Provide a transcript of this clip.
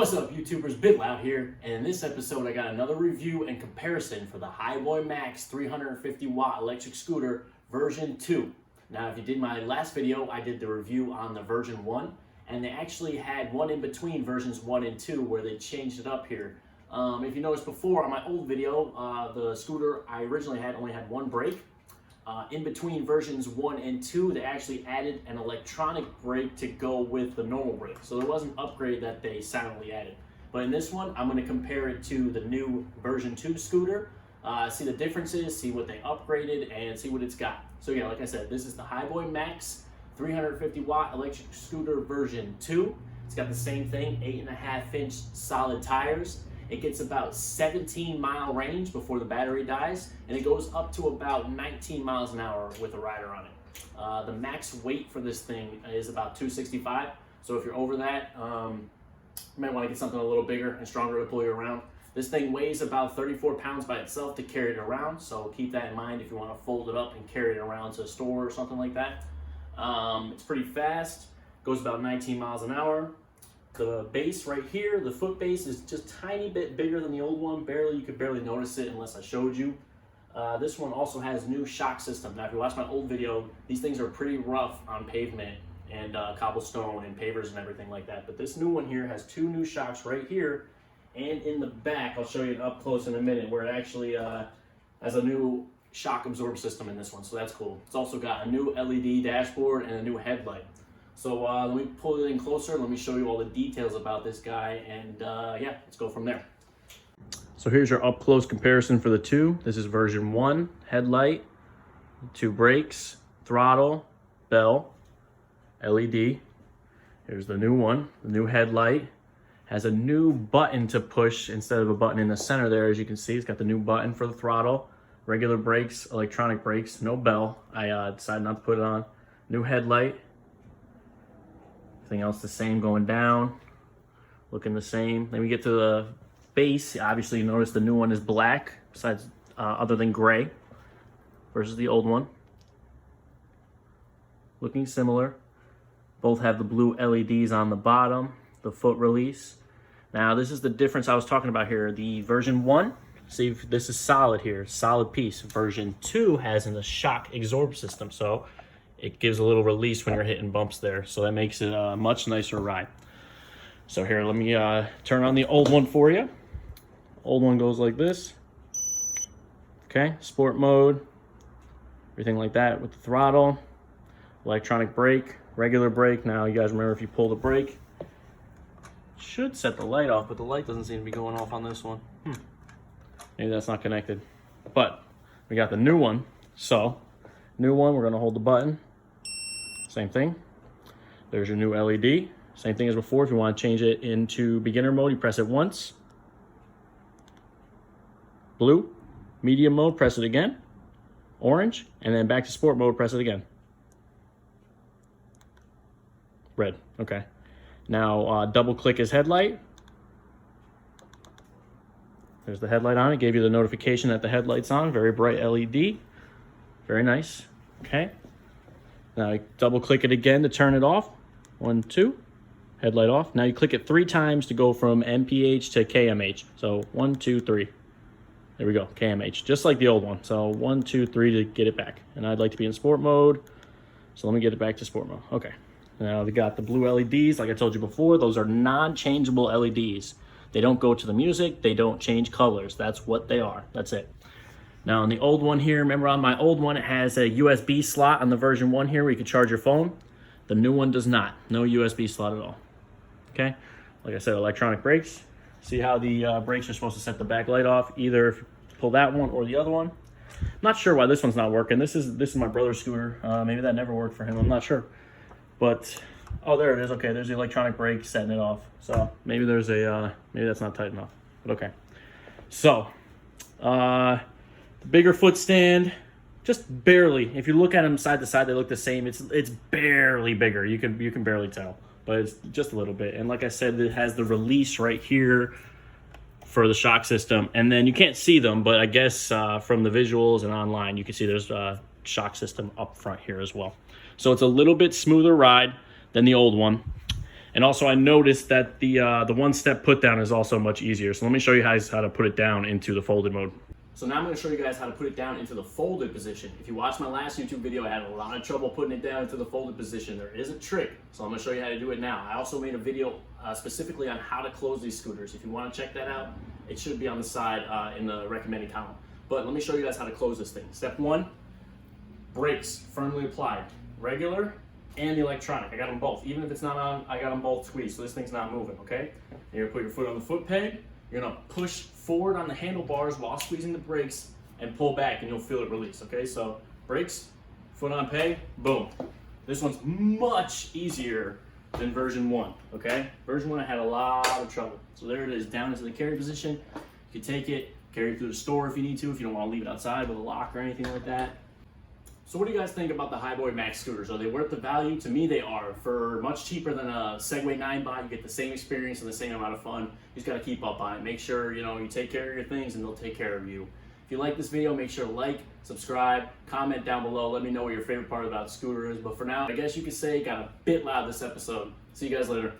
What's up, YouTubers? Big Loud here, and in this episode I got another review and comparison for the HiBoy MAX 350 watt electric scooter version 2. Now, if you did my last video, I did the review on the version 1, and they actually had one in between versions 1 and 2 where they changed it up here. If you noticed before on my old video, the scooter I originally had only had one brake. In between versions 1 and 2, they actually added an electronic brake to go with the normal brake. So there was an upgrade that they silently added. But in this one, I'm going to compare it to the new version 2 scooter, see the differences, see what they upgraded, and see what it's got. So yeah, like I said, this is the HiBoy MAX 350 watt electric scooter version 2. It's got the same thing, 8.5-inch solid tires. It gets about 17-mile range before the battery dies, and it goes up to about 19 miles an hour with a rider on it. The max weight for this thing is about 265, so if you're over that, you might want to get something a little bigger and stronger to pull you around. This thing weighs about 34 pounds by itself to carry it around, so keep that in mind if you want to fold it up and carry it around to a store or something like that. It's pretty fast, goes about 19 miles an hour. The base right here, the foot base, is just a tiny bit bigger than the old one. Barely, you could barely notice it unless I showed you. This one also has new shock system. Now, if you watch my old video, these things are pretty rough on pavement and cobblestone and pavers and everything like that. But this new one here has two new shocks right here and in the back. I'll show you it up close in a minute, where it actually has a new shock absorb system in this one, so that's cool. It's also got a new LED dashboard and a new headlight. So let me pull it in closer, let me show you all the details about this guy, and yeah, let's go from there. So here's your up close comparison for the two. This is version 1, headlight, 2 brakes, throttle, bell, LED. Here's the new one, the new headlight. Has a new button to push instead of a button in the center there. As you can see, it's got the new button for the throttle, regular brakes, electronic brakes, no bell. I decided not to put it on. New headlight. Everything else the same going down, looking the same. Then we get to the base. Obviously, you notice the new one is black, besides other than gray, versus the old one. Looking similar. Both have the blue LEDs on the bottom, the foot release. Now, this is the difference I was talking about here. The version 1, see, this is solid here, solid piece. Version 2 has a shock absorb system, so it gives a little release when you're hitting bumps there, so that makes it a much nicer ride. So here, let me turn on the old one for you. Old one goes like this. Okay, sport mode, everything like that with the throttle, electronic brake, regular brake. Now, you guys remember, if you pull the brake, it should set the light off, but the light doesn't seem to be going off on this one. Maybe that's not connected. But we got the new one, so new one, we're gonna hold the button. Same thing. There's your new LED. Same thing as before. If you want to change it into beginner mode, you press it once. Blue. Medium mode, press it again. Orange. And then back to sport mode, press it again. Red. Okay. Now double click his headlight. There's the headlight on it. Gave you the notification that the headlight's on. Very bright LED. Very nice. Okay. Now double click it again to turn it off. 1, 2. Headlight off. Now you click it 3 times to go from MPH to KMH. So 1, 2, 3. There we go. KMH. Just like the old one. So 1, 2, 3 to get it back. And I'd like to be in sport mode. So let me get it back to sport mode. Okay. Now they got the blue LEDs. Like I told you before, those are non-changeable LEDs. They don't go to the music. They don't change colors. That's what they are. That's it. Now on the old one here, remember on my old one, it has a USB slot on the version 1 here where you can charge your phone. The new one does not. No USB slot at all. Okay? Like I said, electronic brakes. See how the brakes are supposed to set the back light off, either if you pull that one or the other one. I'm not sure why this one's not working. This is my brother's scooter. Maybe that never worked for him. I'm not sure. But, oh, there it is. Okay, there's the electronic brake setting it off. So maybe there's a, maybe that's not tight enough. But okay. So, the bigger foot stand, just barely. If you look at them side to side, they look the same. It's barely bigger. You can barely tell, but it's just a little bit. And like I said, it has the release right here for the shock system. And then you can't see them, but I guess from the visuals and online, you can see there's a shock system up front here as well. So it's a little bit smoother ride than the old one. And also I noticed that the one-step put down is also much easier. So let me show you guys how to put it down into the folded mode. So now I'm going to show you guys how to put it down into the folded position. If you watched my last YouTube video, I had a lot of trouble putting it down into the folded position. There is a trick, so I'm going to show you how to do it now. I also made a video specifically on how to close these scooters. If you want to check that out, it should be on the side in the recommended column. But let me show you guys how to close this thing. Step 1, brakes firmly applied. Regular and the electronic. I got them both. Even if it's not on, I got them both squeezed, so this thing's not moving, okay? You're gonna put your foot on the foot peg, you're gonna push forward on the handlebars while squeezing the brakes and pull back and you'll feel it release, okay? So brakes, foot on peg, boom. This one's much easier than version 1, okay? Version 1 I had a lot of trouble. So there it is, down into the carry position. You can take it, carry it through the store if you need to, if you don't wanna leave it outside with a lock or anything like that. So what do you guys think about the HiBoy MAX scooters? Are they worth the value? To me, they are. For much cheaper than a Segway 9-bot, you get the same experience and the same amount of fun. You just gotta keep up on it. Make sure, you take care of your things and they'll take care of you. If you like this video, make sure to like, subscribe, comment down below. Let me know what your favorite part about the scooter is. But for now, I guess you could say it got a bit loud this episode. See you guys later.